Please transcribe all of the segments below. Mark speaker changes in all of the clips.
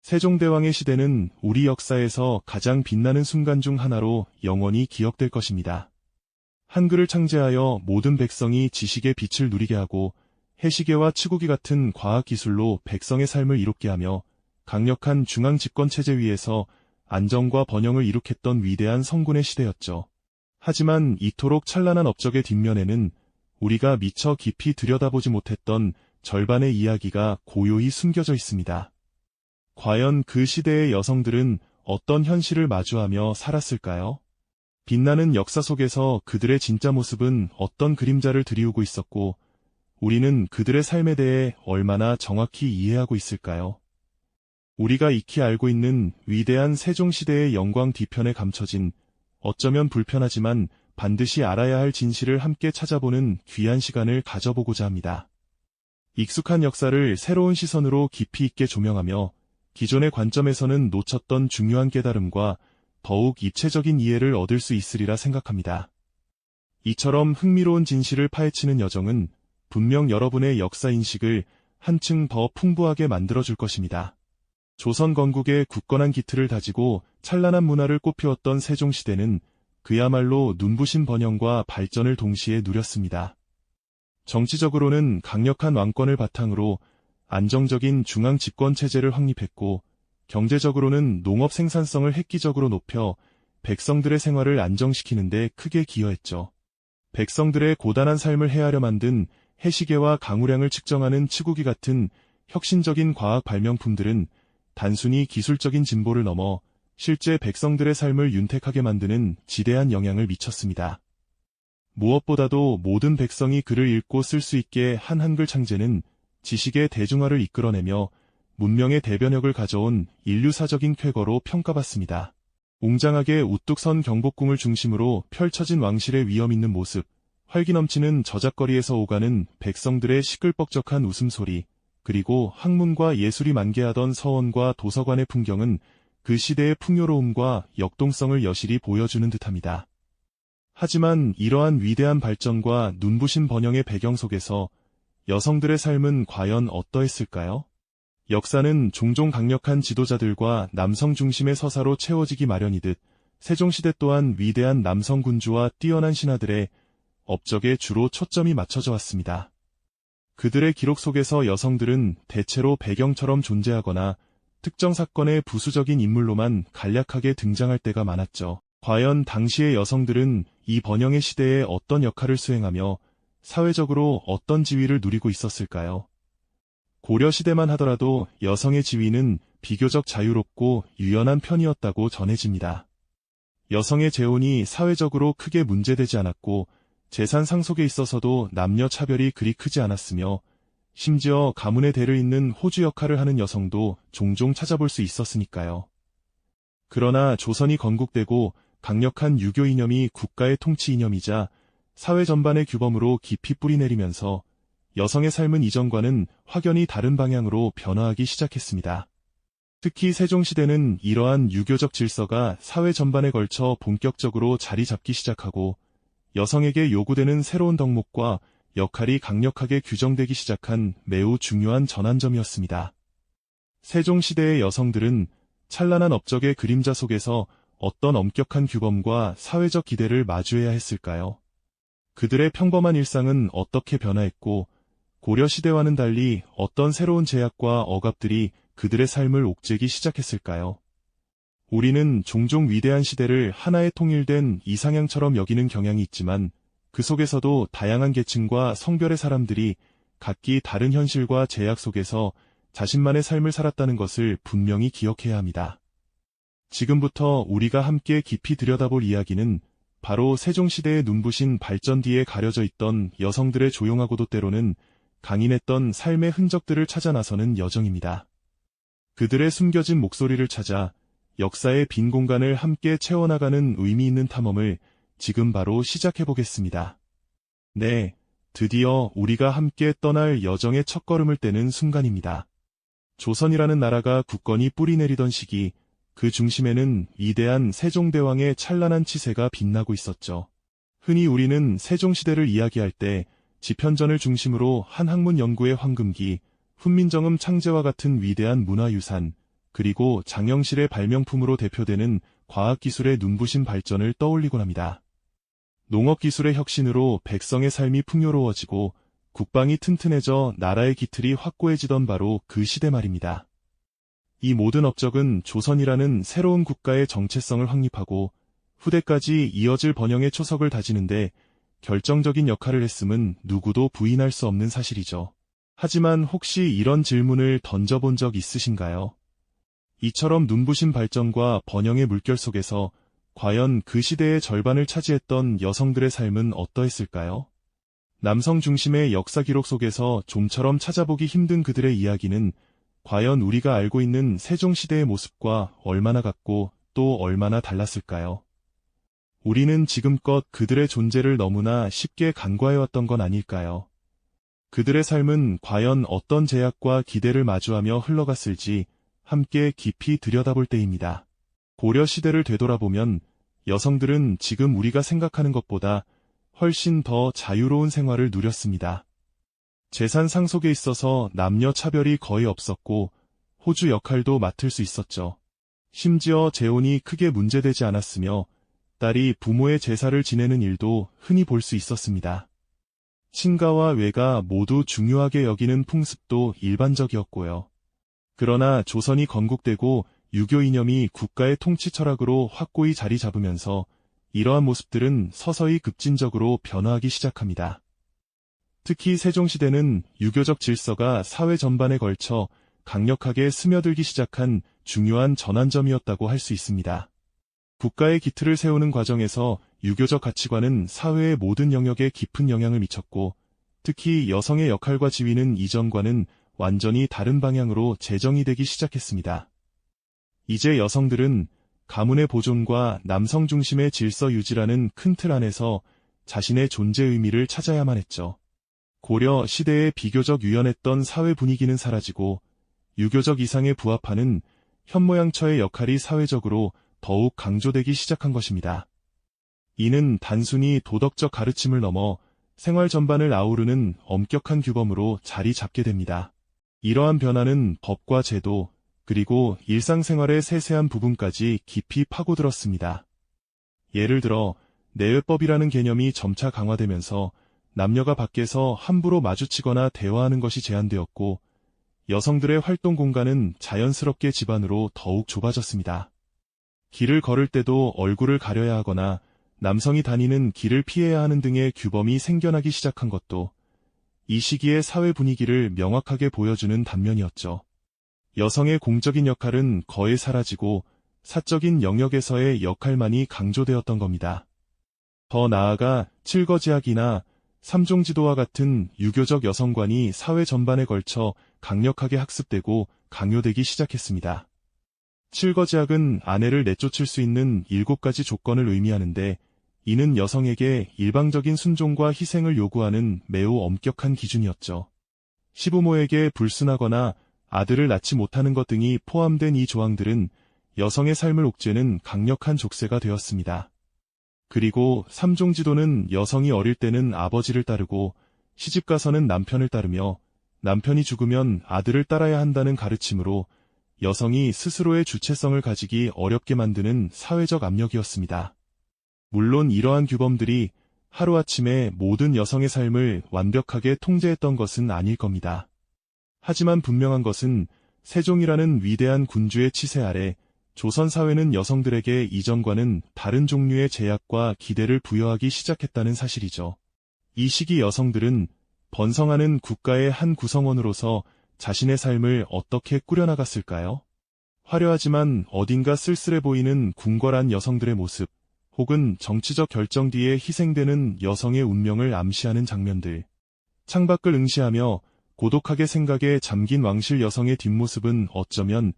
Speaker 1: 세종대왕의 시대는 우리 역사에서 가장 빛나는 순간 중 하나로 영원히 기억될 것입니다. 한글을 창제하여 모든 백성이 지식의 빛을 누리게 하고 해시계와 치국이 같은 과학기술로 백성의 삶을 이롭게 하며 강력한 중앙집권체제 위에서 안정과 번영을 이룩했던 위대한 성군의 시대였죠. 하지만 이토록 찬란한 업적의 뒷면에는 우리가 미처 깊이 들여다보지 못했던 절반의 이야기가 고요히 숨겨져 있습니다. 과연 그 시대의 여성들은 어떤 현실을 마주하며 살았을까요? 빛나는 역사 속에서 그들의 진짜 모습은 어떤 그림자를 드리우고 있었고, 우리는 그들의 삶에 대해 얼마나 정확히 이해하고 있을까요? 우리가 익히 알고 있는 위대한 세종시대의 영광 뒤편에 감춰진 어쩌면 불편하지만 반드시 알아야 할 진실을 함께 찾아보는 귀한 시간을 가져보고자 합니다. 익숙한 역사를 새로운 시선으로 깊이 있게 조명하며 기존의 관점에서는 놓쳤던 중요한 깨달음과 더욱 입체적인 이해를 얻을 수 있으리라 생각합니다. 이처럼 흥미로운 진실을 파헤치는 여정은 분명 여러분의 역사 인식을 한층 더 풍부하게 만들어줄 것입니다. 조선 건국의 굳건한 기틀을 다지고 찬란한 문화를 꽃피웠던 세종시대는 그야말로 눈부신 번영과 발전을 동시에 누렸습니다. 정치적으로는 강력한 왕권을 바탕으로 안정적인 중앙 집권 체제를 확립했고, 경제적으로는 농업 생산성을 획기적으로 높여 백성들의 생활을 안정시키는 데 크게 기여했죠. 백성들의 고단한 삶을 헤아려 만든 해시계와 강우량을 측정하는 치국이 같은 혁신적인 과학 발명품들은 단순히 기술적인 진보를 넘어 실제 백성들의 삶을 윤택하게 만드는 지대한 영향을 미쳤습니다. 무엇보다도 모든 백성이 글을 읽고 쓸 수 있게 한 한글 창제는 지식의 대중화를 이끌어내며 문명의 대변혁을 가져온 인류사적인 쾌거로 평가받습니다. 웅장하게 우뚝 선 경복궁을 중심으로 펼쳐진 왕실의 위엄 있는 모습, 활기 넘치는 저작거리에서 오가는 백성들의 시끌벅적한 웃음소리, 그리고 학문과 예술이 만개하던 서원과 도서관의 풍경은 그 시대의 풍요로움과 역동성을 여실히 보여주는 듯합니다. 하지만 이러한 위대한 발전과 눈부신 번영의 배경 속에서 여성들의 삶은 과연 어떠했을까요? 역사는 종종 강력한 지도자들과 남성 중심의 서사로 채워지기 마련이듯 세종시대 또한 위대한 남성 군주와 뛰어난 신하들의 업적에 주로 초점이 맞춰져 왔습니다. 그들의 기록 속에서 여성들은 대체로 배경처럼 존재하거나 특정 사건의 부수적인 인물로만 간략하게 등장할 때가 많았죠. 과연 당시의 여성들은 이 번영의 시대에 어떤 역할을 수행하며 사회적으로 어떤 지위를 누리고 있었을까요? 고려시대만 하더라도 여성의 지위는 비교적 자유롭고 유연한 편이었다고 전해집니다. 여성의 재혼이 사회적으로 크게 문제되지 않았고 재산 상속에 있어서도 남녀 차별이 그리 크지 않았으며 심지어 가문의 대를 잇는 호주 역할을 하는 여성도 종종 찾아볼 수 있었으니까요. 그러나 조선이 건국되고 강력한 유교 이념이 국가의 통치 이념이자 사회 전반의 규범으로 깊이 뿌리내리면서 여성의 삶은 이전과는 확연히 다른 방향으로 변화하기 시작했습니다. 특히 세종시대는 이러한 유교적 질서가 사회 전반에 걸쳐 본격적으로 자리 잡기 시작하고 여성에게 요구되는 새로운 덕목과 역할이 강력하게 규정되기 시작한 매우 중요한 전환점이었습니다. 세종시대의 여성들은 찬란한 업적의 그림자 속에서 어떤 엄격한 규범과 사회적 기대를 마주해야 했을까요? 그들의 평범한 일상은 어떻게 변화했고 고려시대와는 달리 어떤 새로운 제약과 억압들이 그들의 삶을 옥죄기 시작했을까요? 우리는 종종 위대한 시대를 하나의 통일된 이상향처럼 여기는 경향이 있지만 그 속에서도 다양한 계층과 성별의 사람들이 각기 다른 현실과 제약 속에서 자신만의 삶을 살았다는 것을 분명히 기억해야 합니다. 지금부터 우리가 함께 깊이 들여다볼 이야기는 바로 세종시대의 눈부신 발전 뒤에 가려져 있던 여성들의 조용하고도 때로는 강인했던 삶의 흔적들을 찾아 나서는 여정입니다. 그들의 숨겨진 목소리를 찾아 역사의 빈 공간을 함께 채워나가는 의미 있는 탐험을 지금 바로 시작해보겠습니다. 네, 드디어 우리가 함께 떠날 여정의 첫걸음을 떼는 순간입니다. 조선이라는 나라가 굳건히 뿌리내리던 시기, 그 중심에는 위대한 세종대왕의 찬란한 치세가 빛나고 있었죠. 흔히 우리는 세종시대를 이야기할 때 지편전을 중심으로 한 학문 연구의 황금기, 훈민정음 창제와 같은 위대한 문화유산, 그리고 장영실의 발명품으로 대표되는 과학기술의 눈부신 발전을 떠올리곤 합니다. 농업기술의 혁신으로 백성의 삶이 풍요로워지고 국방이 튼튼해져 나라의 기틀이 확고해지던 바로 그 시대 말입니다. 이 모든 업적은 조선이라는 새로운 국가의 정체성을 확립하고 후대까지 이어질 번영의 초석을 다지는데 결정적인 역할을 했음은 누구도 부인할 수 없는 사실이죠. 하지만 혹시 이런 질문을 던져본 적 있으신가요? 이처럼 눈부신 발전과 번영의 물결 속에서 과연 그 시대의 절반을 차지했던 여성들의 삶은 어떠했을까요? 남성 중심의 역사 기록 속에서 좀처럼 찾아보기 힘든 그들의 이야기는 과연 우리가 알고 있는 세종시대의 모습과 얼마나 같고 또 얼마나 달랐을까요? 우리는 지금껏 그들의 존재를 너무나 쉽게 간과해왔던 건 아닐까요? 그들의 삶은 과연 어떤 제약과 기대를 마주하며 흘러갔을지 함께 깊이 들여다볼 때입니다. 고려 시대를 되돌아보면 여성들은 지금 우리가 생각하는 것보다 훨씬 더 자유로운 생활을 누렸습니다. 재산 상속에 있어서 남녀 차별이 거의 없었고 호주 역할도 맡을 수 있었죠. 심지어 재혼이 크게 문제되지 않았으며 딸이 부모의 제사를 지내는 일도 흔히 볼 수 있었습니다. 친가와 외가 모두 중요하게 여기는 풍습도 일반적이었고요. 그러나 조선이 건국되고 유교 이념이 국가의 통치 철학으로 확고히 자리 잡으면서 이러한 모습들은 서서히 급진적으로 변화하기 시작합니다. 특히 세종시대는 유교적 질서가 사회 전반에 걸쳐 강력하게 스며들기 시작한 중요한 전환점이었다고 할 수 있습니다. 국가의 기틀을 세우는 과정에서 유교적 가치관은 사회의 모든 영역에 깊은 영향을 미쳤고, 특히 여성의 역할과 지위는 이전과는 완전히 다른 방향으로 재정이 되기 시작했습니다. 이제 여성들은 가문의 보존과 남성 중심의 질서 유지라는 큰 틀 안에서 자신의 존재 의미를 찾아야만 했죠. 고려 시대에 비교적 유연했던 사회 분위기는 사라지고 유교적 이상에 부합하는 현모양처의 역할이 사회적으로 더욱 강조되기 시작한 것입니다. 이는 단순히 도덕적 가르침을 넘어 생활 전반을 아우르는 엄격한 규범으로 자리 잡게 됩니다. 이러한 변화는 법과 제도, 그리고 일상생활의 세세한 부분까지 깊이 파고들었습니다. 예를 들어 내외법이라는 개념이 점차 강화되면서 남녀가 밖에서 함부로 마주치거나 대화하는 것이 제한되었고, 여성들의 활동 공간은 자연스럽게 집 안으로 더욱 좁아졌습니다. 길을 걸을 때도 얼굴을 가려야 하거나 남성이 다니는 길을 피해야 하는 등의 규범이 생겨나기 시작한 것도 이 시기의 사회 분위기를 명확하게 보여주는 단면이었죠. 여성의 공적인 역할은 거의 사라지고 사적인 영역에서의 역할만이 강조되었던 겁니다. 더 나아가 칠거지학이나 삼종지도와 같은 유교적 여성관이 사회 전반에 걸쳐 강력하게 학습되고 강요되기 시작했습니다. 칠거지학은 아내를 내쫓을 수 있는 7가지 조건을 의미하는데, 이는 여성에게 일방적인 순종과 희생을 요구하는 매우 엄격한 기준이었죠. 시부모에게 불순하거나 아들을 낳지 못하는 것 등이 포함된 이 조항들은 여성의 삶을 옥죄는 강력한 족쇄가 되었습니다. 그리고 삼종지도는 여성이 어릴 때는 아버지를 따르고 시집가서는 남편을 따르며 남편이 죽으면 아들을 따라야 한다는 가르침으로 여성이 스스로의 주체성을 가지기 어렵게 만드는 사회적 압력이었습니다. 물론 이러한 규범들이 하루아침에 모든 여성의 삶을 완벽하게 통제했던 것은 아닐 겁니다. 하지만 분명한 것은 세종이라는 위대한 군주의 치세 아래 조선 사회는 여성들에게 이전과는 다른 종류의 제약과 기대를 부여하기 시작했다는 사실이죠. 이 시기 여성들은 번성하는 국가의 한 구성원으로서 자신의 삶을 어떻게 꾸려나갔을까요? 화려하지만 어딘가 쓸쓸해 보이는 궁궐한 여성들의 모습, 혹은 정치적 결정 뒤에 희생되는 여성의 운명을 암시하는 장면들, 창밖을 응시하며 고독하게 생각에 잠긴 왕실 여성의 뒷모습은 어쩌면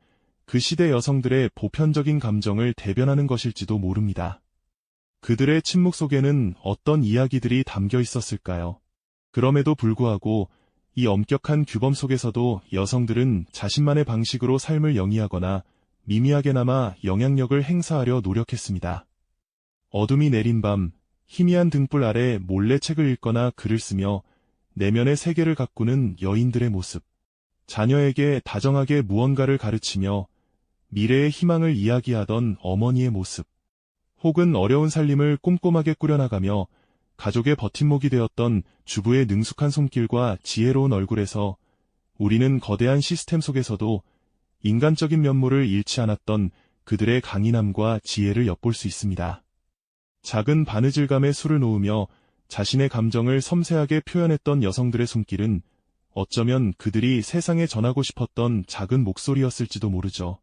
Speaker 1: 그 시대 여성들의 보편적인 감정을 대변하는 것일지도 모릅니다. 그들의 침묵 속에는 어떤 이야기들이 담겨 있었을까요? 그럼에도 불구하고 이 엄격한 규범 속에서도 여성들은 자신만의 방식으로 삶을 영위하거나 미미하게나마 영향력을 행사하려 노력했습니다. 어둠이 내린 밤, 희미한 등불 아래 몰래 책을 읽거나 글을 쓰며 내면의 세계를 가꾸는 여인들의 모습, 자녀에게 다정하게 무언가를 가르치며 미래의 희망을 이야기하던 어머니의 모습, 혹은 어려운 살림을 꼼꼼하게 꾸려나가며 가족의 버팀목이 되었던 주부의 능숙한 손길과 지혜로운 얼굴에서 우리는 거대한 시스템 속에서도 인간적인 면모를 잃지 않았던 그들의 강인함과 지혜를 엿볼 수 있습니다. 작은 바느질감에 술을 놓으며 자신의 감정을 섬세하게 표현했던 여성들의 손길은 어쩌면 그들이 세상에 전하고 싶었던 작은 목소리였을지도 모르죠.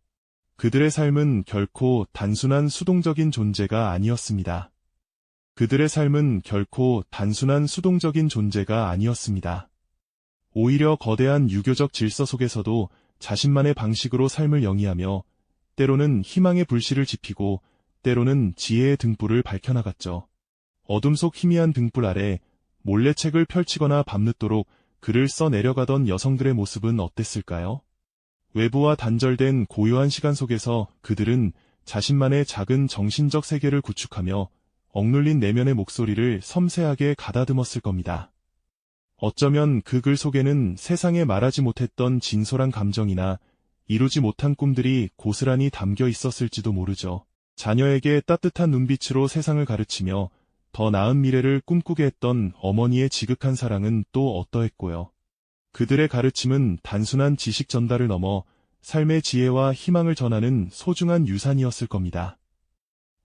Speaker 1: 그들의 삶은 결코 단순한 수동적인 존재가 아니었습니다. 그들의 삶은 결코 단순한 수동적인 존재가 아니었습니다. 오히려 거대한 유교적 질서 속에서도 자신만의 방식으로 삶을 영위하며 때로는 희망의 불씨를 지피고 때로는 지혜의 등불을 밝혀나갔죠. 어둠 속 희미한 등불 아래 몰래 책을 펼치거나 밤늦도록 글을 써 내려가던 여성들의 모습은 어땠을까요? 외부와 단절된 고요한 시간 속에서 그들은 자신만의 작은 정신적 세계를 구축하며 억눌린 내면의 목소리를 섬세하게 가다듬었을 겁니다. 어쩌면 그 글 속에는 세상에 말하지 못했던 진솔한 감정이나 이루지 못한 꿈들이 고스란히 담겨 있었을지도 모르죠. 자녀에게 따뜻한 눈빛으로 세상을 가르치며 더 나은 미래를 꿈꾸게 했던 어머니의 지극한 사랑은 또 어떠했고요. 그들의 가르침은 단순한 지식 전달을 넘어 삶의 지혜와 희망을 전하는 소중한 유산이었을 겁니다.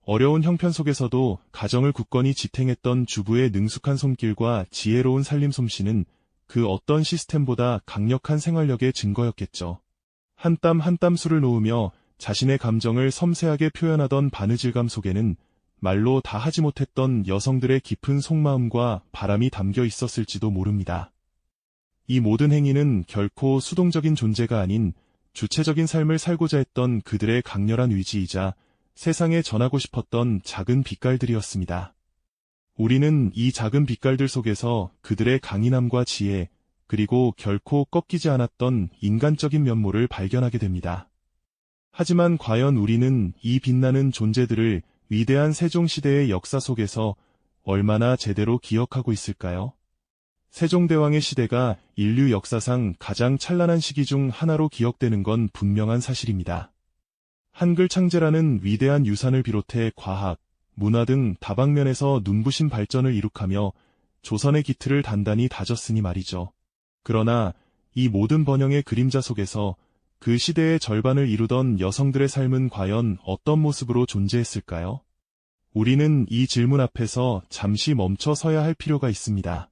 Speaker 1: 어려운 형편 속에서도 가정을 굳건히 지탱했던 주부의 능숙한 손길과 지혜로운 살림 솜씨는 그 어떤 시스템보다 강력한 생활력의 증거였겠죠. 한 땀 한 땀 술을 놓으며 자신의 감정을 섬세하게 표현하던 바느질감 속에는 말로 다 하지 못했던 여성들의 깊은 속마음과 바람이 담겨 있었을지도 모릅니다. 이 모든 행위는 결코 수동적인 존재가 아닌 주체적인 삶을 살고자 했던 그들의 강렬한 의지이자 세상에 전하고 싶었던 작은 빛깔들이었습니다. 우리는 이 작은 빛깔들 속에서 그들의 강인함과 지혜, 그리고 결코 꺾이지 않았던 인간적인 면모를 발견하게 됩니다. 하지만 과연 우리는 이 빛나는 존재들을 위대한 세종시대의 역사 속에서 얼마나 제대로 기억하고 있을까요? 세종대왕의 시대가 인류 역사상 가장 찬란한 시기 중 하나로 기억되는 건 분명한 사실입니다. 한글 창제라는 위대한 유산을 비롯해 과학, 문화 등 다방면에서 눈부신 발전을 이룩하며 조선의 기틀을 단단히 다졌으니 말이죠. 그러나 이 모든 번영의 그림자 속에서 그 시대의 절반을 이루던 여성들의 삶은 과연 어떤 모습으로 존재했을까요? 우리는 이 질문 앞에서 잠시 멈춰 서야 할 필요가 있습니다.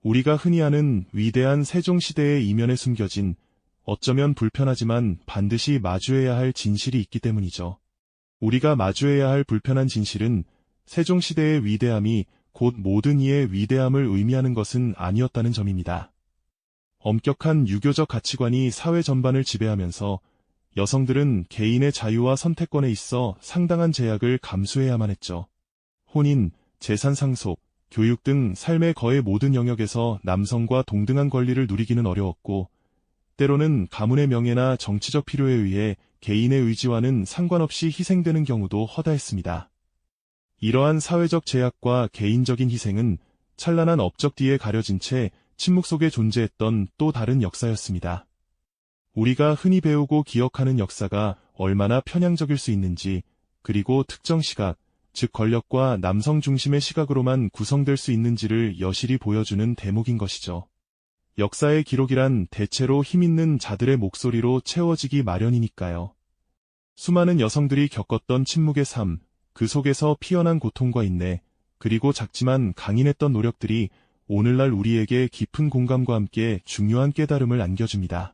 Speaker 1: 우리가 흔히 아는 위대한 세종시대의 이면에 숨겨진 어쩌면 불편하지만 반드시 마주해야 할 진실이 있기 때문이죠. 우리가 마주해야 할 불편한 진실은 세종시대의 위대함이 곧 모든 이의 위대함을 의미하는 것은 아니었다는 점입니다. 엄격한 유교적 가치관이 사회 전반을 지배하면서 여성들은 개인의 자유와 선택권에 있어 상당한 제약을 감수해야만 했죠. 혼인, 재산 상속, 교육 등 삶의 거의 모든 영역에서 남성과 동등한 권리를 누리기는 어려웠고, 때로는 가문의 명예나 정치적 필요에 의해 개인의 의지와는 상관없이 희생되는 경우도 허다했습니다. 이러한 사회적 제약과 개인적인 희생은 찬란한 업적 뒤에 가려진 채 침묵 속에 존재했던 또 다른 역사였습니다. 우리가 흔히 배우고 기억하는 역사가 얼마나 편향적일 수 있는지, 그리고 특정 시각, 즉 권력과 남성 중심의 시각으로만 구성될 수 있는지를 여실히 보여주는 대목인 것이죠. 역사의 기록이란 대체로 힘있는 자들의 목소리로 채워지기 마련이니까요. 수많은 여성들이 겪었던 침묵의 삶, 그 속에서 피어난 고통과 인내, 그리고 작지만 강인했던 노력들이 오늘날 우리에게 깊은 공감과 함께 중요한 깨달음을 안겨줍니다.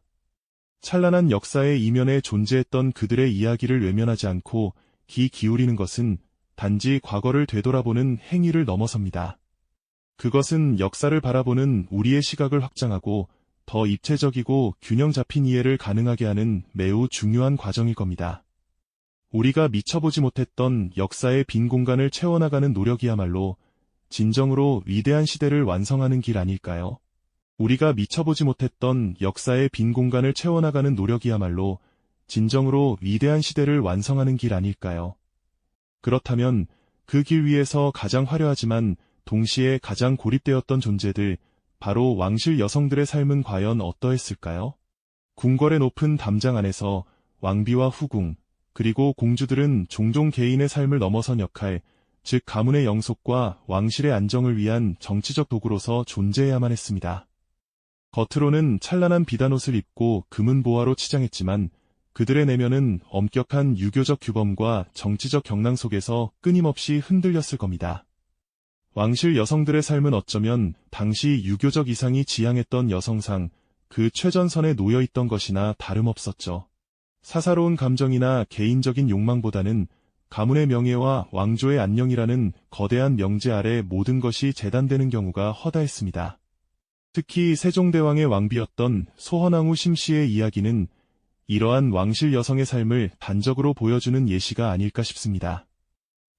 Speaker 1: 찬란한 역사의 이면에 존재했던 그들의 이야기를 외면하지 않고 귀 기울이는 것은 단지 과거를 되돌아보는 행위를 넘어섭니다. 그것은 역사를 바라보는 우리의 시각을 확장하고 더 입체적이고 균형 잡힌 이해를 가능하게 하는 매우 중요한 과정일 겁니다. 우리가 미쳐보지 못했던 역사의 빈 공간을 채워나가는 노력이야말로 진정으로 위대한 시대를 완성하는 길 아닐까요? 우리가 미쳐보지 못했던 역사의 빈 공간을 채워나가는 노력이야말로 진정으로 위대한 시대를 완성하는 길 아닐까요? 그렇다면 그 길 위에서 가장 화려하지만 동시에 가장 고립되었던 존재들, 바로 왕실 여성들의 삶은 과연 어떠했을까요? 궁궐의 높은 담장 안에서 왕비와 후궁, 그리고 공주들은 종종 개인의 삶을 넘어선 역할, 즉 가문의 영속과 왕실의 안정을 위한 정치적 도구로서 존재해야만 했습니다. 겉으로는 찬란한 비단옷을 입고 금은 보화로 치장했지만 그들의 내면은 엄격한 유교적 규범과 정치적 경랑 속에서 끊임없이 흔들렸을 겁니다. 왕실 여성들의 삶은 어쩌면 당시 유교적 이상이 지향했던 여성상 그 최전선에 놓여 있던 것이나 다름없었죠. 사사로운 감정이나 개인적인 욕망보다는 가문의 명예와 왕조의 안녕이라는 거대한 명제 아래 모든 것이 재단되는 경우가 허다했습니다. 특히 세종대왕의 왕비였던 소헌왕후 심씨의 이야기는 이러한 왕실 여성의 삶을 단적으로 보여주는 예시가 아닐까 싶습니다.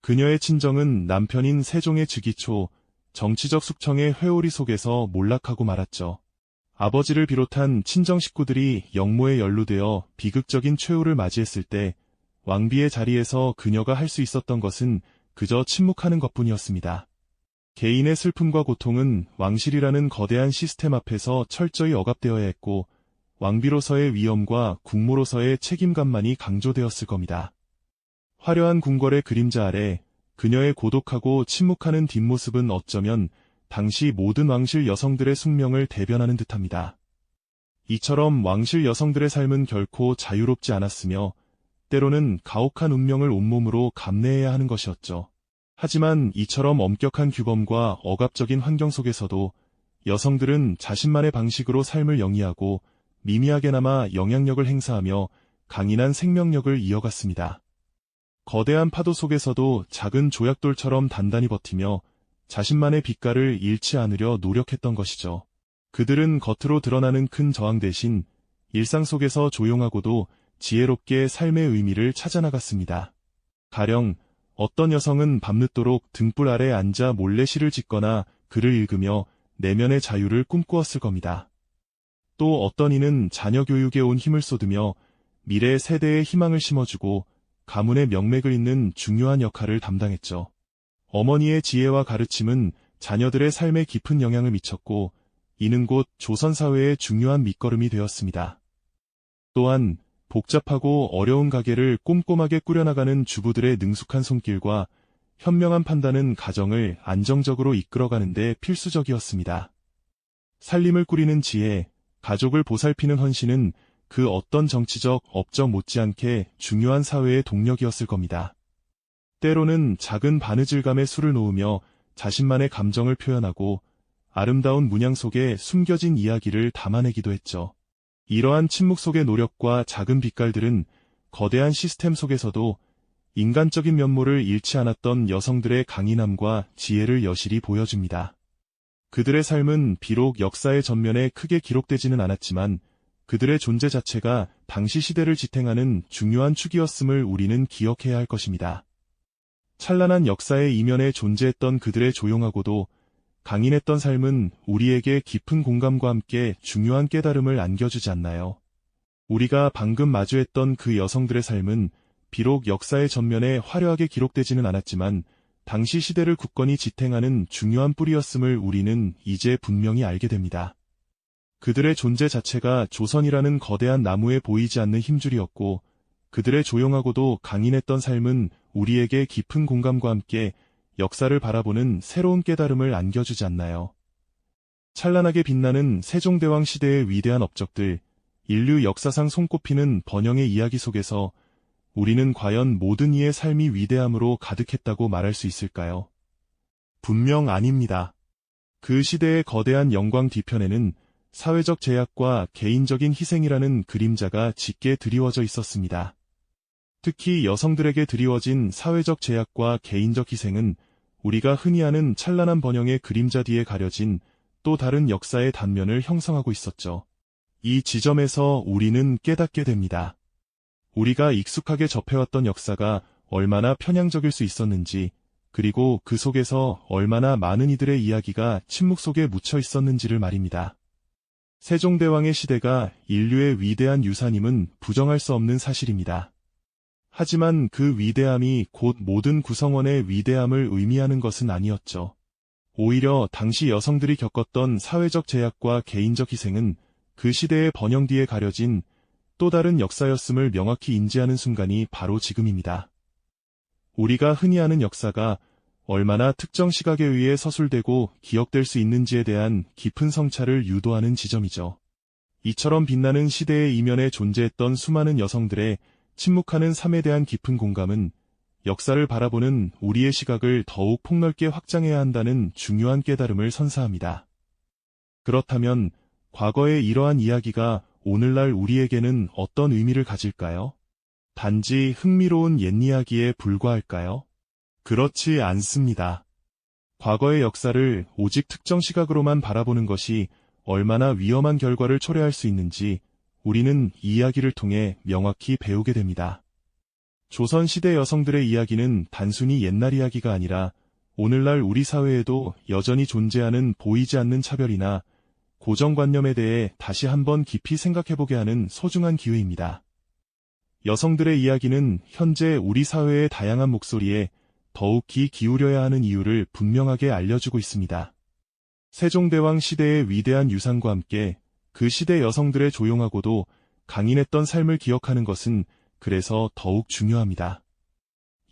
Speaker 1: 그녀의 친정은 남편인 세종의 즉위 초 정치적 숙청의 회오리 속에서 몰락하고 말았죠. 아버지를 비롯한 친정 식구들이 영모에 연루되어 비극적인 최후를 맞이했을 때 왕비의 자리에서 그녀가 할 수 있었던 것은 그저 침묵하는 것뿐이었습니다. 개인의 슬픔과 고통은 왕실이라는 거대한 시스템 앞에서 철저히 억압되어야 했고 왕비로서의 위엄과 국모로서의 책임감만이 강조되었을 겁니다. 화려한 궁궐의 그림자 아래 그녀의 고독하고 침묵하는 뒷모습은 어쩌면 당시 모든 왕실 여성들의 숙명을 대변하는 듯합니다. 이처럼 왕실 여성들의 삶은 결코 자유롭지 않았으며 때로는 가혹한 운명을 온몸으로 감내해야 하는 것이었죠. 하지만 이처럼 엄격한 규범과 억압적인 환경 속에서도 여성들은 자신만의 방식으로 삶을 영위하고 미미하게나마 영향력을 행사하며 강인한 생명력을 이어갔습니다. 거대한 파도 속에서도 작은 조약돌처럼 단단히 버티며 자신만의 빛깔을 잃지 않으려 노력했던 것이죠. 그들은 겉으로 드러나는 큰 저항 대신 일상 속에서 조용하고도 지혜롭게 삶의 의미를 찾아나갔습니다. 가령 어떤 여성은 밤늦도록 등불 아래 앉아 몰래 시를 짓거나 글을 읽으며 내면의 자유를 꿈꾸었을 겁니다. 또 어떤 이는 자녀 교육에 온 힘을 쏟으며 미래 세대의 희망을 심어주고 가문의 명맥을 잇는 중요한 역할을 담당했죠. 어머니의 지혜와 가르침은 자녀들의 삶에 깊은 영향을 미쳤고 이는 곧 조선사회의 중요한 밑거름이 되었습니다. 또한 복잡하고 어려운 가게를 꼼꼼하게 꾸려나가는 주부들의 능숙한 손길과 현명한 판단은 가정을 안정적으로 이끌어가는 데 필수적이었습니다. 살림을 꾸리는 지혜, 가족을 보살피는 헌신은 그 어떤 정치적 업적 못지않게 중요한 사회의 동력이었을 겁니다. 때로는 작은 바느질감에 술을 놓으며 자신만의 감정을 표현하고 아름다운 문양 속에 숨겨진 이야기를 담아내기도 했죠. 이러한 침묵 속의 노력과 작은 빛깔들은 거대한 시스템 속에서도 인간적인 면모를 잃지 않았던 여성들의 강인함과 지혜를 여실히 보여줍니다. 그들의 삶은 비록 역사의 전면에 크게 기록되지는 않았지만 그들의 존재 자체가 당시 시대를 지탱하는 중요한 축이었음을 우리는 기억해야 할 것입니다. 찬란한 역사의 이면에 존재했던 그들의 조용하고도 강인했던 삶은 우리에게 깊은 공감과 함께 중요한 깨달음을 안겨주지 않나요? 우리가 방금 마주했던 그 여성들의 삶은 비록 역사의 전면에 화려하게 기록되지는 않았지만 당시 시대를 굳건히 지탱하는 중요한 뿌리였음을 우리는 이제 분명히 알게 됩니다. 그들의 존재 자체가 조선이라는 거대한 나무에 보이지 않는 힘줄이었고 그들의 조용하고도 강인했던 삶은 우리에게 깊은 공감과 함께 역사를 바라보는 새로운 깨달음을 안겨주지 않나요? 찬란하게 빛나는 세종대왕 시대의 위대한 업적들, 인류 역사상 손꼽히는 번영의 이야기 속에서 우리는 과연 모든 이의 삶이 위대함으로 가득했다고 말할 수 있을까요? 분명 아닙니다. 그 시대의 거대한 영광 뒤편에는 사회적 제약과 개인적인 희생이라는 그림자가 짙게 드리워져 있었습니다. 특히 여성들에게 드리워진 사회적 제약과 개인적 희생은 우리가 흔히 아는 찬란한 번영의 그림자 뒤에 가려진 또 다른 역사의 단면을 형성하고 있었죠. 이 지점에서 우리는 깨닫게 됩니다. 우리가 익숙하게 접해왔던 역사가 얼마나 편향적일 수 있었는지, 그리고 그 속에서 얼마나 많은 이들의 이야기가 침묵 속에 묻혀 있었는지를 말입니다. 세종대왕의 시대가 인류의 위대한 유산임은 부정할 수 없는 사실입니다. 하지만 그 위대함이 곧 모든 구성원의 위대함을 의미하는 것은 아니었죠. 오히려 당시 여성들이 겪었던 사회적 제약과 개인적 희생은 그 시대의 번영 뒤에 가려진 또 다른 역사였음을 명확히 인지하는 순간이 바로 지금입니다. 우리가 흔히 아는 역사가 얼마나 특정 시각에 의해 서술되고 기억될 수 있는지에 대한 깊은 성찰을 유도하는 지점이죠. 이처럼 빛나는 시대의 이면에 존재했던 수많은 여성들의 침묵하는 삶에 대한 깊은 공감은 역사를 바라보는 우리의 시각을 더욱 폭넓게 확장해야 한다는 중요한 깨달음을 선사합니다. 그렇다면 과거의 이러한 이야기가 오늘날 우리에게는 어떤 의미를 가질까요? 단지 흥미로운 옛 이야기에 불과할까요? 그렇지 않습니다. 과거의 역사를 오직 특정 시각으로만 바라보는 것이 얼마나 위험한 결과를 초래할 수 있는지 우리는 이 이야기를 통해 명확히 배우게 됩니다. 조선시대 여성들의 이야기는 단순히 옛날 이야기가 아니라 오늘날 우리 사회에도 여전히 존재하는 보이지 않는 차별이나 고정관념에 대해 다시 한번 깊이 생각해보게 하는 소중한 기회입니다. 여성들의 이야기는 현재 우리 사회의 다양한 목소리에 더욱 귀 기울여야 하는 이유를 분명하게 알려주고 있습니다. 세종대왕 시대의 위대한 유산과 함께 그 시대 여성들의 조용하고도 강인했던 삶을 기억하는 것은 그래서 더욱 중요합니다.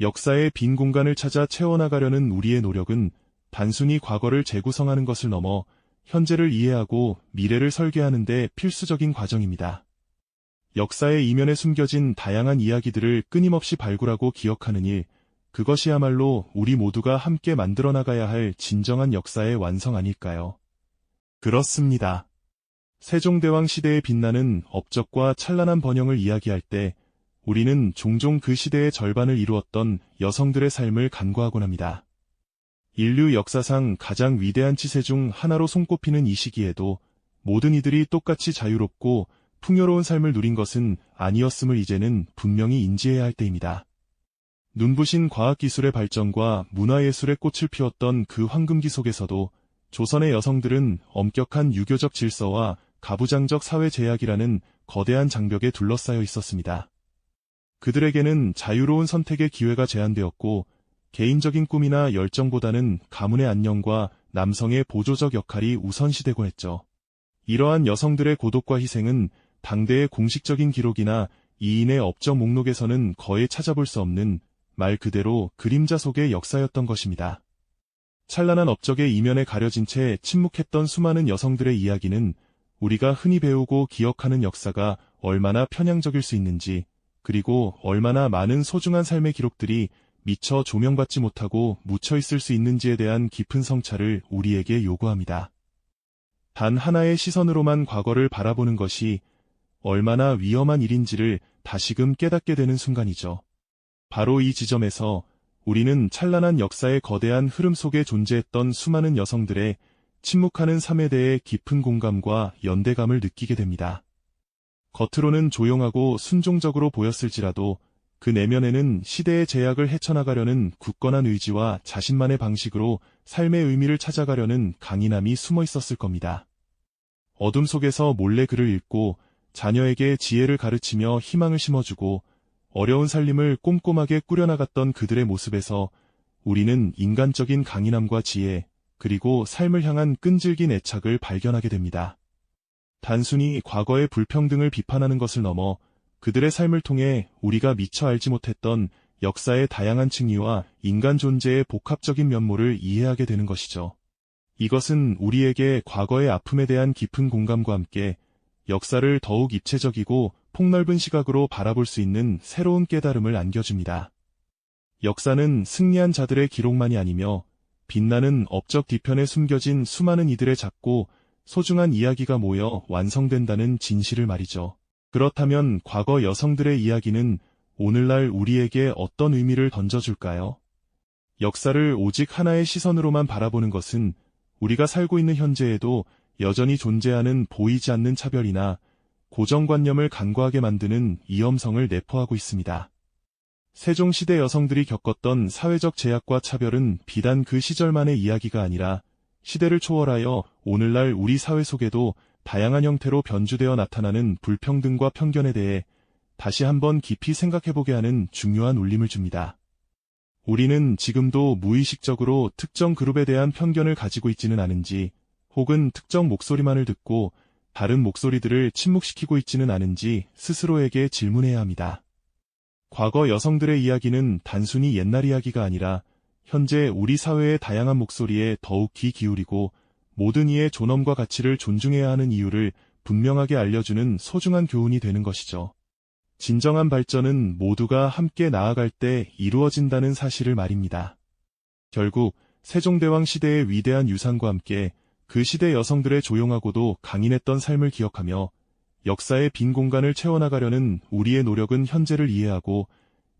Speaker 1: 역사의 빈 공간을 찾아 채워나가려는 우리의 노력은 단순히 과거를 재구성하는 것을 넘어 현재를 이해하고 미래를 설계하는 데 필수적인 과정입니다. 역사의 이면에 숨겨진 다양한 이야기들을 끊임없이 발굴하고 기억하는 일, 그것이야말로 우리 모두가 함께 만들어 나가야 할 진정한 역사의 완성 아닐까요? 그렇습니다. 세종대왕 시대에 빛나는 업적과 찬란한 번영을 이야기할 때 우리는 종종 그 시대의 절반을 이루었던 여성들의 삶을 간과하곤 합니다. 인류 역사상 가장 위대한 치세 중 하나로 손꼽히는 이 시기에도 모든 이들이 똑같이 자유롭고 풍요로운 삶을 누린 것은 아니었음을 이제는 분명히 인지해야 할 때입니다. 눈부신 과학기술의 발전과 문화예술의 꽃을 피웠던 그 황금기 속에서도 조선의 여성들은 엄격한 유교적 질서와 가부장적 사회 제약이라는 거대한 장벽에 둘러싸여 있었습니다. 그들에게는 자유로운 선택의 기회가 제한되었고 개인적인 꿈이나 열정보다는 가문의 안녕과 남성의 보조적 역할이 우선시되곤 했죠. 이러한 여성들의 고독과 희생은 당대의 공식적인 기록이나 이인의 업적 목록에서는 거의 찾아볼 수 없는 말 그대로 그림자 속의 역사였던 것입니다. 찬란한 업적의 이면에 가려진 채 침묵했던 수많은 여성들의 이야기는 우리가 흔히 배우고 기억하는 역사가 얼마나 편향적일 수 있는지, 그리고 얼마나 많은 소중한 삶의 기록들이 미처 조명받지 못하고 묻혀있을 수 있는지에 대한 깊은 성찰을 우리에게 요구합니다. 단 하나의 시선으로만 과거를 바라보는 것이 얼마나 위험한 일인지를 다시금 깨닫게 되는 순간이죠. 바로 이 지점에서 우리는 찬란한 역사의 거대한 흐름 속에 존재했던 수많은 여성들의 침묵하는 삶에 대해 깊은 공감과 연대감을 느끼게 됩니다. 겉으로는 조용하고 순종적으로 보였을지라도 그 내면에는 시대의 제약을 헤쳐나가려는 굳건한 의지와 자신만의 방식으로 삶의 의미를 찾아가려는 강인함이 숨어 있었을 겁니다. 어둠 속에서 몰래 글을 읽고 자녀에게 지혜를 가르치며 희망을 심어주고 어려운 살림을 꼼꼼하게 꾸려나갔던 그들의 모습에서 우리는 인간적인 강인함과 지혜, 그리고 삶을 향한 끈질긴 애착을 발견하게 됩니다. 단순히 과거의 불평등을 비판하는 것을 넘어 그들의 삶을 통해 우리가 미처 알지 못했던 역사의 다양한 층위와 인간 존재의 복합적인 면모를 이해하게 되는 것이죠. 이것은 우리에게 과거의 아픔에 대한 깊은 공감과 함께 역사를 더욱 입체적이고 폭넓은 시각으로 바라볼 수 있는 새로운 깨달음을 안겨줍니다. 역사는 승리한 자들의 기록만이 아니며 빛나는 업적 뒤편에 숨겨진 수많은 이들의 작고 소중한 이야기가 모여 완성된다는 진실을 말이죠. 그렇다면 과거 여성들의 이야기는 오늘날 우리에게 어떤 의미를 던져줄까요? 역사를 오직 하나의 시선으로만 바라보는 것은 우리가 살고 있는 현재에도 여전히 존재하는 보이지 않는 차별이나 고정관념을 간과하게 만드는 위험성을 내포하고 있습니다. 세종시대 여성들이 겪었던 사회적 제약과 차별은 비단 그 시절만의 이야기가 아니라 시대를 초월하여 오늘날 우리 사회 속에도 다양한 형태로 변주되어 나타나는 불평등과 편견에 대해 다시 한번 깊이 생각해보게 하는 중요한 울림을 줍니다. 우리는 지금도 무의식적으로 특정 그룹에 대한 편견을 가지고 있지는 않은지, 혹은 특정 목소리만을 듣고 다른 목소리들을 침묵시키고 있지는 않은지 스스로에게 질문해야 합니다. 과거 여성들의 이야기는 단순히 옛날 이야기가 아니라 현재 우리 사회의 다양한 목소리에 더욱 귀 기울이고 모든 이의 존엄과 가치를 존중해야 하는 이유를 분명하게 알려주는 소중한 교훈이 되는 것이죠. 진정한 발전은 모두가 함께 나아갈 때 이루어진다는 사실을 말입니다. 결국 세종대왕 시대의 위대한 유산과 함께 그 시대 여성들의 조용하고도 강인했던 삶을 기억하며 역사의 빈 공간을 채워나가려는 우리의 노력은 현재를 이해하고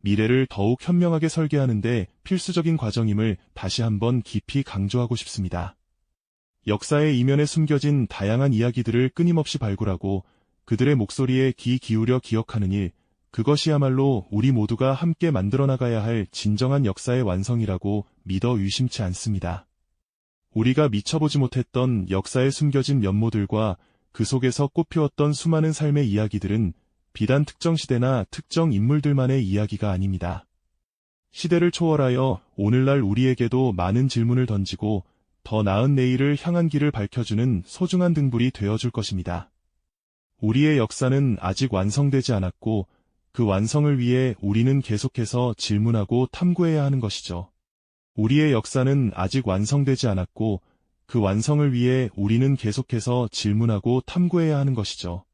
Speaker 1: 미래를 더욱 현명하게 설계하는 데 필수적인 과정임을 다시 한번 깊이 강조하고 싶습니다. 역사의 이면에 숨겨진 다양한 이야기들을 끊임없이 발굴하고 그들의 목소리에 귀 기울여 기억하는 일, 그것이야말로 우리 모두가 함께 만들어 나가야 할 진정한 역사의 완성이라고 믿어 의심치 않습니다. 우리가 미쳐보지 못했던 역사에 숨겨진 면모들과 그 속에서 꽃피웠던 수많은 삶의 이야기들은 비단 특정 시대나 특정 인물들만의 이야기가 아닙니다. 시대를 초월하여 오늘날 우리에게도 많은 질문을 던지고 더 나은 내일을 향한 길을 밝혀주는 소중한 등불이 되어줄 것입니다. 우리의 역사는 아직 완성되지 않았고 그 완성을 위해 우리는 계속해서 질문하고 탐구해야 하는 것이죠. 우리의 역사는 아직 완성되지 않았고 그 완성을 위해 우리는 계속해서 질문하고 탐구해야 하는 것이죠.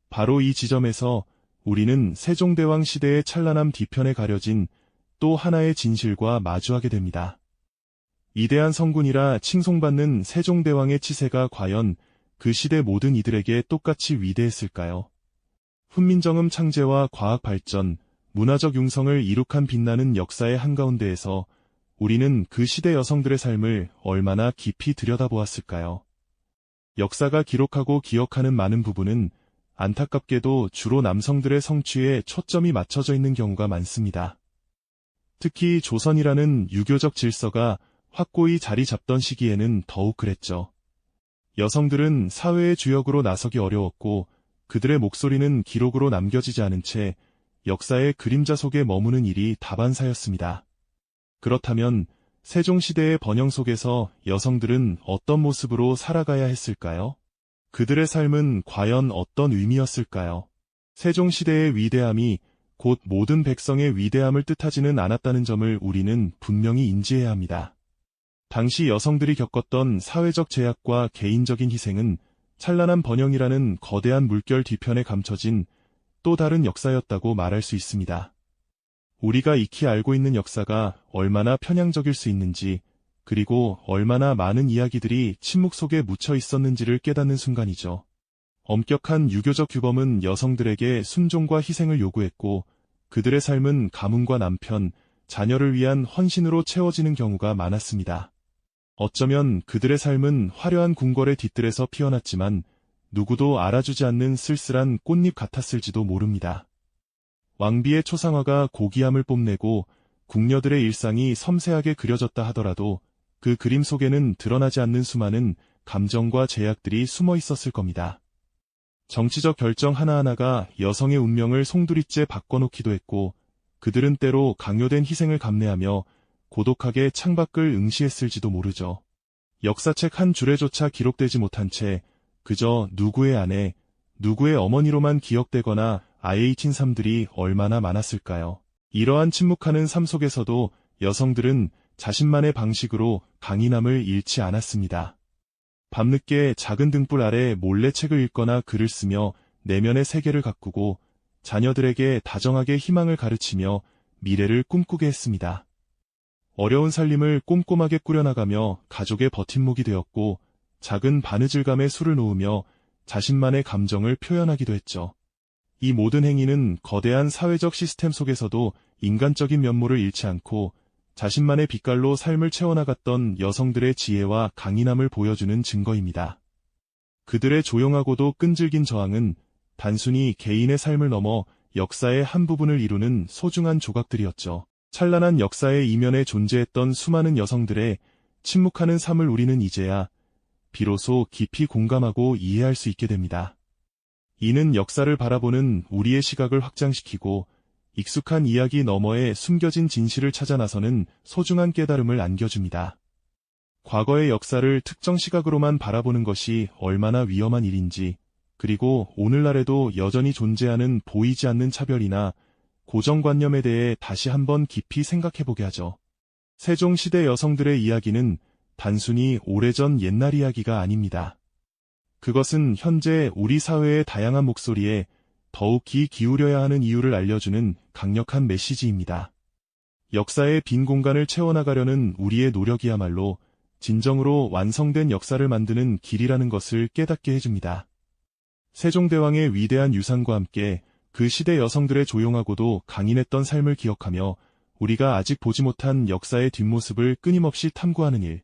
Speaker 1: 바로 이 지점에서 우리는 세종대왕 시대의 찬란함 뒤편에 가려진 또 하나의 진실과 마주하게 됩니다. 위대한 성군이라 칭송받는 세종대왕의 치세가 과연 그 시대 모든 이들에게 똑같이 위대했을까요? 훈민정음 창제와 과학 발전, 문화적 융성을 이룩한 빛나는 역사의 한가운데에서 우리는 그 시대 여성들의 삶을 얼마나 깊이 들여다보았을까요? 역사가 기록하고 기억하는 많은 부분은 안타깝게도 주로 남성들의 성취에 초점이 맞춰져 있는 경우가 많습니다. 특히 조선이라는 유교적 질서가 확고히 자리 잡던 시기에는 더욱 그랬죠. 여성들은 사회의 주역으로 나서기 어려웠고 그들의 목소리는 기록으로 남겨지지 않은 채 역사의 그림자 속에 머무는 일이 다반사였습니다. 그렇다면 세종시대의 번영 속에서 여성들은 어떤 모습으로 살아가야 했을까요? 그들의 삶은 과연 어떤 의미였을까요? 세종시대의 위대함이 곧 모든 백성의 위대함을 뜻하지는 않았다는 점을 우리는 분명히 인지해야 합니다. 당시 여성들이 겪었던 사회적 제약과 개인적인 희생은 찬란한 번영이라는 거대한 물결 뒤편에 감춰진 또 다른 역사였다고 말할 수 있습니다. 우리가 익히 알고 있는 역사가 얼마나 편향적일 수 있는지, 그리고 얼마나 많은 이야기들이 침묵 속에 묻혀 있었는지를 깨닫는 순간이죠. 엄격한 유교적 규범은 여성들에게 순종과 희생을 요구했고, 그들의 삶은 가문과 남편, 자녀를 위한 헌신으로 채워지는 경우가 많았습니다. 어쩌면 그들의 삶은 화려한 궁궐의 뒤뜰에서 피어났지만 누구도 알아주지 않는 쓸쓸한 꽃잎 같았을지도 모릅니다. 왕비의 초상화가 고귀함을 뽐내고 궁녀들의 일상이 섬세하게 그려졌다 하더라도 그 그림 속에는 드러나지 않는 수많은 감정과 제약들이 숨어 있었을 겁니다. 정치적 결정 하나하나가 여성의 운명을 송두리째 바꿔놓기도 했고 그들은 때로 강요된 희생을 감내하며 고독하게 창밖을 응시했을지도 모르죠. 역사책 한 줄에조차 기록되지 못한 채 그저 누구의 아내, 누구의 어머니로만 기억되거나 아예 잊힌 삶들이 얼마나 많았을까요? 이러한 침묵하는 삶 속에서도 여성들은 자신만의 방식으로 강인함을 잃지 않았습니다. 밤늦게 작은 등불 아래 몰래 책을 읽거나 글을 쓰며 내면의 세계를 가꾸고 자녀들에게 다정하게 희망을 가르치며 미래를 꿈꾸게 했습니다. 어려운 살림을 꼼꼼하게 꾸려나가며 가족의 버팀목이 되었고 작은 바느질감에 술을 놓으며 자신만의 감정을 표현하기도 했죠. 이 모든 행위는 거대한 사회적 시스템 속에서도 인간적인 면모를 잃지 않고 자신만의 빛깔로 삶을 채워나갔던 여성들의 지혜와 강인함을 보여주는 증거입니다. 그들의 조용하고도 끈질긴 저항은 단순히 개인의 삶을 넘어 역사의 한 부분을 이루는 소중한 조각들이었죠. 찬란한 역사의 이면에 존재했던 수많은 여성들의 침묵하는 삶을 우리는 이제야 비로소 깊이 공감하고 이해할 수 있게 됩니다. 이는 역사를 바라보는 우리의 시각을 확장시키고 익숙한 이야기 너머에 숨겨진 진실을 찾아 나서는 소중한 깨달음을 안겨줍니다. 과거의 역사를 특정 시각으로만 바라보는 것이 얼마나 위험한 일인지, 그리고 오늘날에도 여전히 존재하는 보이지 않는 차별이나 고정관념에 대해 다시 한번 깊이 생각해보게 하죠. 세종시대 여성들의 이야기는 단순히 오래전 옛날 이야기가 아닙니다. 그것은 현재 우리 사회의 다양한 목소리에 더욱 귀 기울여야 하는 이유를 알려주는 강력한 메시지입니다. 역사의 빈 공간을 채워나가려는 우리의 노력이야말로 진정으로 완성된 역사를 만드는 길이라는 것을 깨닫게 해줍니다. 세종대왕의 위대한 유산과 함께 그 시대 여성들의 조용하고도 강인했던 삶을 기억하며 우리가 아직 보지 못한 역사의 뒷모습을 끊임없이 탐구하는 일.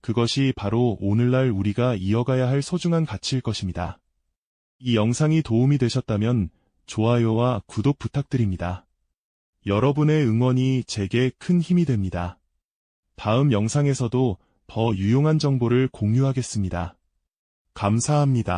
Speaker 1: 그것이 바로 오늘날 우리가 이어가야 할 소중한 가치일 것입니다. 이 영상이 도움이 되셨다면 좋아요와 구독 부탁드립니다. 여러분의 응원이 제게 큰 힘이 됩니다. 다음 영상에서도 더 유용한 정보를 공유하겠습니다. 감사합니다.